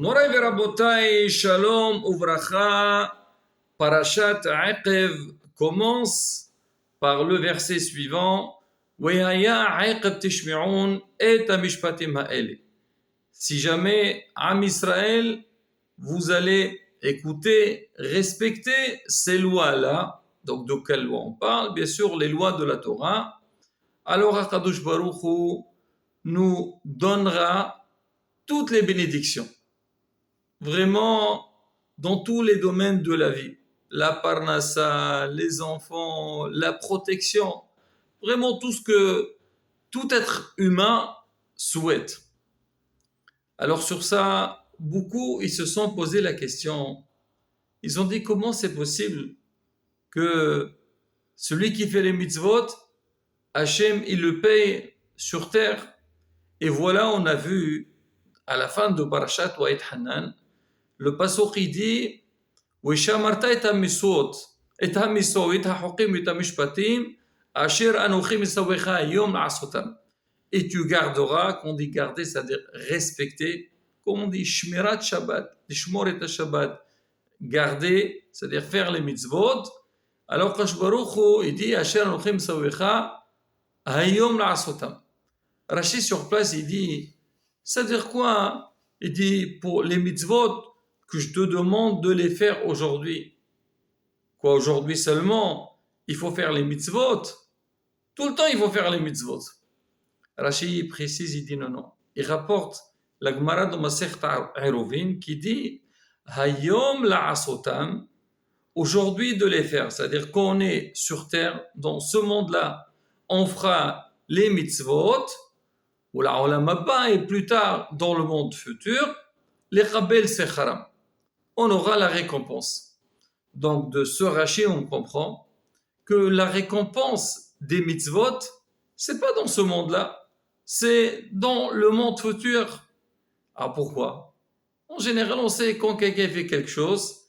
Moray Verabotay, Shalom, Uvracha, Parashat Aqev commence par le verset suivant. Wehaya Aqev Tishmi'un et Amishpatim Ha'ele. Si jamais, Am Israël, vous allez écouter, respecter ces lois-là, donc de quelles lois on parle? Bien sûr, les lois de la Torah. Alors HaKadosh Baruch Hu nous donnera toutes les bénédictions. Vraiment, dans tous les domaines de la vie. La parnassa, les enfants, la protection. Vraiment tout ce que tout être humain souhaite. Alors sur ça, beaucoup, ils se sont posé la question. Ils ont dit comment c'est possible que celui qui fait les mitzvot, Hachem, il le paye sur terre. Et voilà, on a vu à la fin de Parashat Wa'et Hanan, le pasuk il dit ושמרת את המצוות, את המצוות, החוקים ואת המשפטים, אשר אנוכי מצווך היום לעשותם. Et tu garderas, quand on dit garder, c'est-à-dire respecter, comme on dit shmirat Shabbat, shmor et Shabbat, garder, c'est-à-dire faire les mitzvot. Alors Kadosh Baruch Hu, il dit asher anuchi mitzawecha hayom la'asotam. Rashi sur place, il dit, c'est-à-dire quoi? Il dit pour les mitzvot que je te demande de les faire aujourd'hui. Quoi, aujourd'hui seulement? Il faut faire les mitzvot. Tout le temps, il faut faire les mitzvot. Rashi précise, il dit non. Il rapporte la Gemara de Masechet Eruvin qui dit Hayom la'asotam, aujourd'hui de les faire. C'est-à-dire qu'on est sur terre, dans ce monde-là, on fera les mitzvot, ou la olam haba, et plus tard, dans le monde futur, les chabel secharam. On aura la récompense. Donc, de ce Rashi, on comprend que la récompense des mitzvot, c'est pas dans ce monde-là, c'est dans le monde futur. Alors pourquoi? En général, on sait quand quelqu'un fait quelque chose,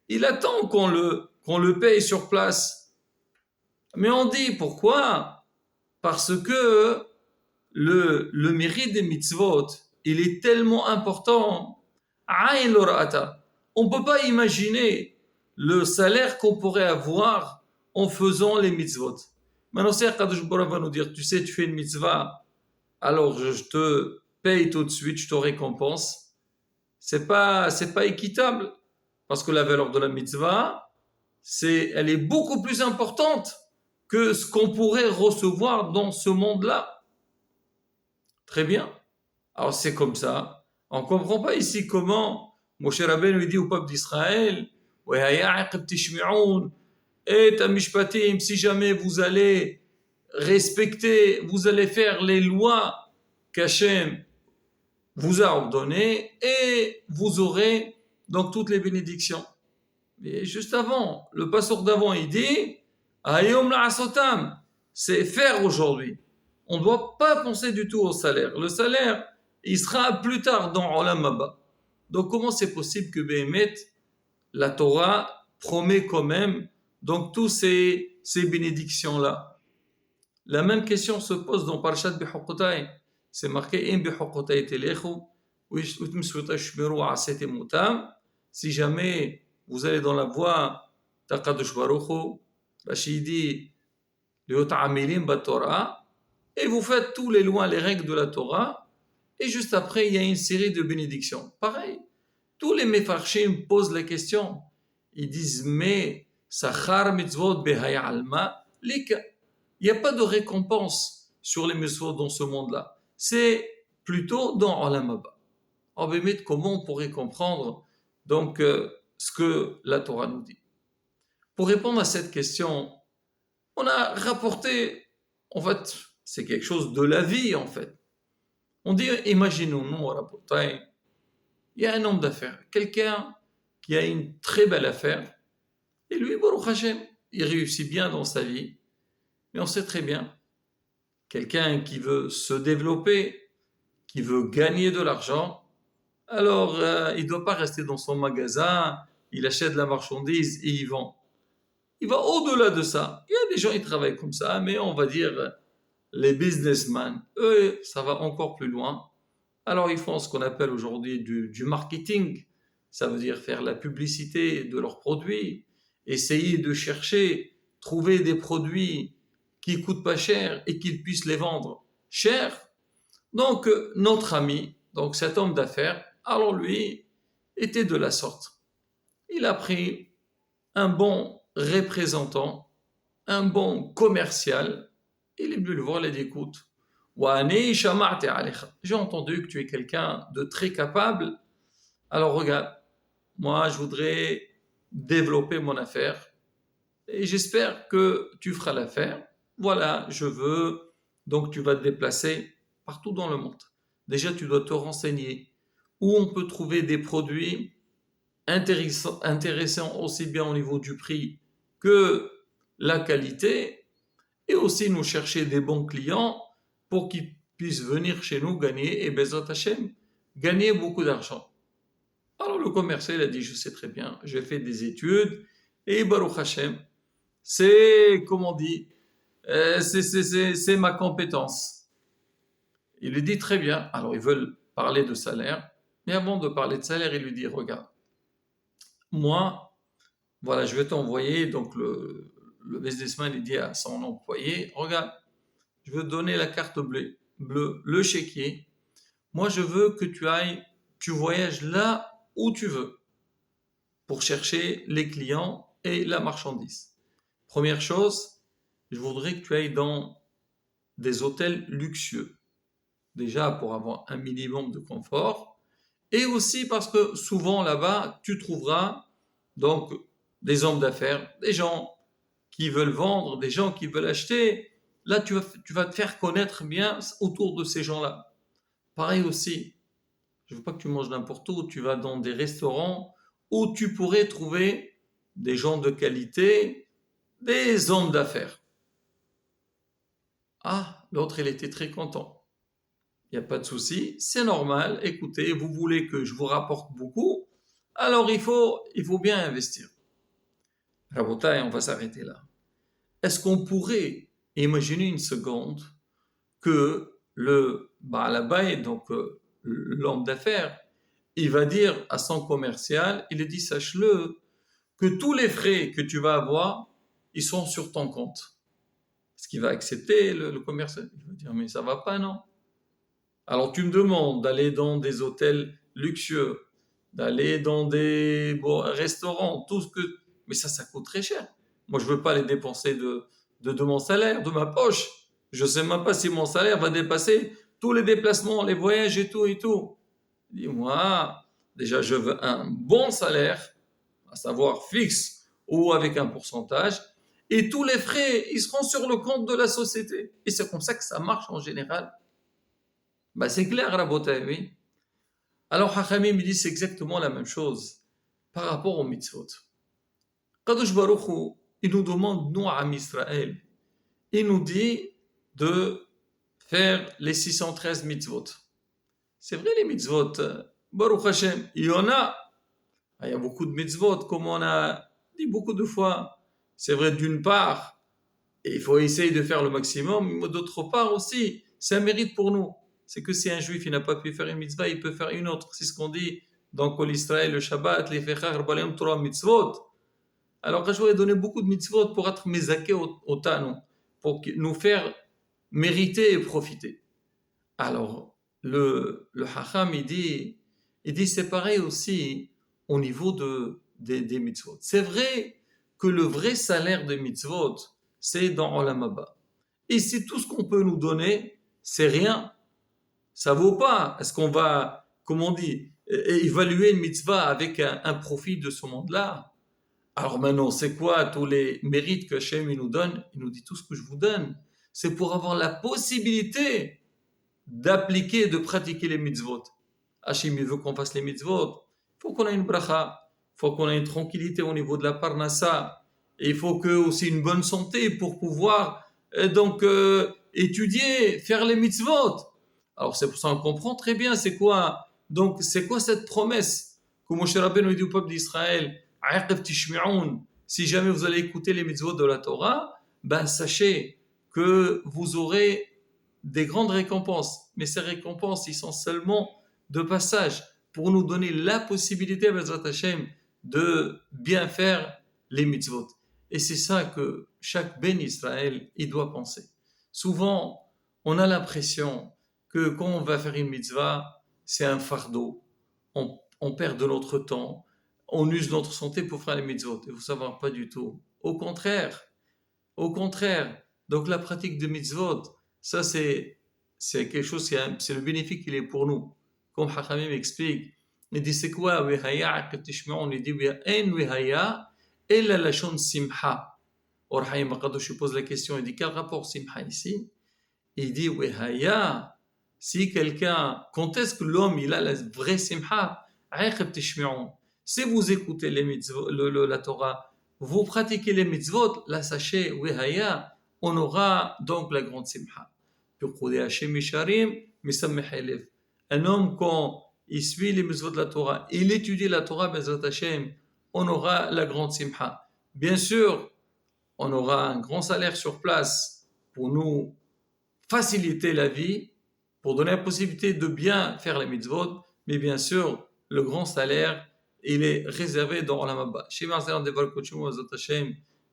il attend qu'on le paye sur place. Mais on dit pourquoi? Parce que le mérite des mitzvot, il est tellement important. Aïn l'orata. On ne peut pas imaginer le salaire qu'on pourrait avoir en faisant les mitzvot. Maintenant, c'est Kadosh Baruch Hu va nous dire, tu sais, tu fais une mitzvah, alors je te paye tout de suite, je te récompense. C'est pas équitable, parce que la valeur de la mitzvah, elle est beaucoup plus importante que ce qu'on pourrait recevoir dans ce monde-là. Très bien. Alors c'est comme ça. On ne comprend pas ici comment Moshe Rabbeinu lui dit au peuple d'Israël, si jamais vous allez respecter, vous allez faire les lois qu'Hachem vous a ordonnées et vous aurez donc toutes les bénédictions. Mais juste avant, le pasteur d'avant, il dit, Hayom la'asotam, c'est faire aujourd'hui. On ne doit pas penser du tout au salaire. Le salaire, il sera plus tard dans Olam Haba. Donc, comment c'est possible que Béhémet, la Torah, promet quand même donc tous ces bénédictions-là? La même question se pose dans Parashat Bechukotai. C'est marqué, Im Bechukotai telechu, si jamais vous allez dans la voie d'Akadosh Baruch Hu, Rashi dit, et vous faites tous les lois, les règles de la Torah, et juste après, il y a une série de bénédictions. Pareil, tous les mefarshim posent la question. Ils disent, mais sachar mitzvot behaya alma lika. Il n'y a pas de récompense sur les mitzvot dans ce monde-là. C'est plutôt dans Olam Haba. En Bémet, comment on pourrait comprendre donc ce que la Torah nous dit? Pour répondre à cette question, on a rapporté, en fait, c'est quelque chose de la vie, en fait. On dit, imaginons-nous, il y a un homme d'affaires, quelqu'un qui a une très belle affaire, et lui, Baruch Hashem, il réussit bien dans sa vie, mais on sait très bien, quelqu'un qui veut se développer, qui veut gagner de l'argent, alors il ne doit pas rester dans son magasin, il achète de la marchandise et il vend. Il va au-delà de ça. Il y a des gens qui travaillent comme ça, mais on va dire les businessmen, eux, ça va encore plus loin. Alors ils font ce qu'on appelle aujourd'hui du marketing, ça veut dire faire la publicité de leurs produits, essayer de chercher, trouver des produits qui coûtent pas cher et qu'ils puissent les vendre cher. Donc notre ami, donc cet homme d'affaires, alors lui, était de la sorte. Il a pris un bon représentant, un bon commercial, il est venu le voir, il a dit écoute, j'ai entendu que tu es quelqu'un de très capable, alors regarde, moi je voudrais développer mon affaire et j'espère que tu feras l'affaire. Voilà, je veux, donc tu vas te déplacer partout dans le monde. Déjà, tu dois te renseigner où on peut trouver des produits intéressants aussi bien au niveau du prix que la qualité, et aussi nous chercher des bons clients pour qu'ils puissent venir chez nous gagner, et Bezat Hashem, gagner beaucoup d'argent. Alors le commercial a dit, je sais très bien, j'ai fait des études, et Baruch Hashem, c'est, comme on dit, c'est ma compétence. Il lui dit, très bien, alors ils veulent parler de salaire, mais avant de parler de salaire, il lui dit, regarde, moi, voilà, je vais t'envoyer, donc le businessman il dit à son employé, regarde, je veux te donner la carte bleue, le chéquier. Moi, je veux que tu voyages là où tu veux pour chercher les clients et la marchandise. Première chose, je voudrais que tu ailles dans des hôtels luxueux. Déjà pour avoir un minimum de confort. Et aussi parce que souvent là-bas, tu trouveras donc des hommes d'affaires, des gens qui veulent vendre, des gens qui veulent acheter. Là, tu vas te faire connaître bien autour de ces gens-là. Pareil aussi, je ne veux pas que tu manges n'importe où, tu vas dans des restaurants où tu pourrais trouver des gens de qualité, des hommes d'affaires. Ah, l'autre, il était très content. Il n'y a pas de souci, c'est normal. Écoutez, vous voulez que je vous rapporte beaucoup, alors il faut bien investir. Rabotai, on va s'arrêter là. Est-ce qu'on pourrait imaginer une seconde que le Baalabay, donc l'homme d'affaires, il va dire à son commercial, il lui dit, sache-le, que tous les frais que tu vas avoir, ils sont sur ton compte. Est-ce qu'il va accepter le commercial? Il va dire, mais ça va pas, non? Alors tu me demandes d'aller dans des hôtels luxueux, d'aller dans des restaurants, tout ce que... Mais ça coûte très cher. Moi, je ne veux pas les dépenser de mon salaire, de ma poche. Je ne sais même pas si mon salaire va dépasser tous les déplacements, les voyages et tout et tout. Dis-moi, déjà, je veux un bon salaire, à savoir fixe ou avec un pourcentage, et tous les frais, ils seront sur le compte de la société. Et c'est comme ça que ça marche en général. Bah, c'est clair, Rabotai, oui. Alors, Hachamim me dit c'est exactement la même chose par rapport aux mitzvot. Kadosh Baruch Hu, il nous demande, nous, à Israël, il nous dit de faire les 613 mitzvot. C'est vrai, les mitzvot, Baruch Hashem, il y en a. Il y a beaucoup de mitzvot, comme on a dit beaucoup de fois. C'est vrai, d'une part, il faut essayer de faire le maximum, mais d'autre part aussi, c'est un mérite pour nous. C'est que si un juif n'a pas pu faire une mitzvah, il peut faire une autre. C'est ce qu'on dit dans Kol Israël, le Shabbat, les Fechar, Balayom, Torah, mitzvot. Alors, quand je voudrais donner beaucoup de mitzvot pour être mezaké au Tano, pour nous faire mériter et profiter. Alors, le Hacham, il dit c'est pareil aussi au niveau des mitzvot. C'est vrai que le vrai salaire des mitzvot, c'est dans Olam Haba. Et si tout ce qu'on peut nous donner, c'est rien, ça vaut pas. Est-ce qu'on va, comme on dit, évaluer une mitzvah avec un profit de ce monde-là? Alors maintenant, c'est quoi tous les mérites que Hachem nous donne? Il nous dit tout ce que je vous donne, c'est pour avoir la possibilité d'appliquer, de pratiquer les mitzvot. Hachem, il veut qu'on fasse les mitzvot. Il faut qu'on ait une bracha, il faut qu'on ait une tranquillité au niveau de la parnassa, et il faut que aussi une bonne santé pour pouvoir étudier, faire les mitzvot. Alors c'est pour ça qu'on comprend très bien c'est quoi. Donc c'est quoi cette promesse que Moshe Rabbeinu dit au peuple d'Israël, si jamais vous allez écouter les mitzvot de la Torah, ben sachez que vous aurez des grandes récompenses. Mais ces récompenses, ils sont seulement de passage pour nous donner la possibilité, Bezrat Hashem, de bien faire les mitzvot. Et c'est ça que chaque Ben Israël, il doit penser. Souvent, on a l'impression que quand on va faire une mitzvah, c'est un fardeau. On perd de notre temps, on use notre santé pour faire les mitzvot. Il faut savoir, pas du tout. Au contraire. Donc la pratique de mitzvot, ça c'est quelque chose, c'est le bénéfice qu'il est pour nous. Comme Hachamim explique, il dit c'est quoi Wihaya, on dit en Wihaya, ella lashon simha. Or Haïm Akadosh pose la question, il dit quel rapport simha ici? Il dit Wihaya, si quelqu'un, quand est-ce que l'homme il a la vraie simha? Si vous écoutez les mitzvot, la Torah, vous pratiquez les mitzvot, là sachez, Wihaya, on aura donc la grande simha. Un homme, quand il suit les mitzvot de la Torah, il étudie la Torah, Bezrat Hashem, on aura la grande simha. Bien sûr, on aura un grand salaire sur place pour nous faciliter la vie, pour donner la possibilité de bien faire les mitzvot, mais bien sûr, le grand salaire, il est réservé dans Olam Haba.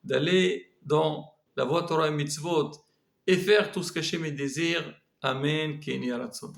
D'aller dans la voie Torah et mitzvot et faire tout ce qu'Hachem désire. Amen. Keni Aratzon.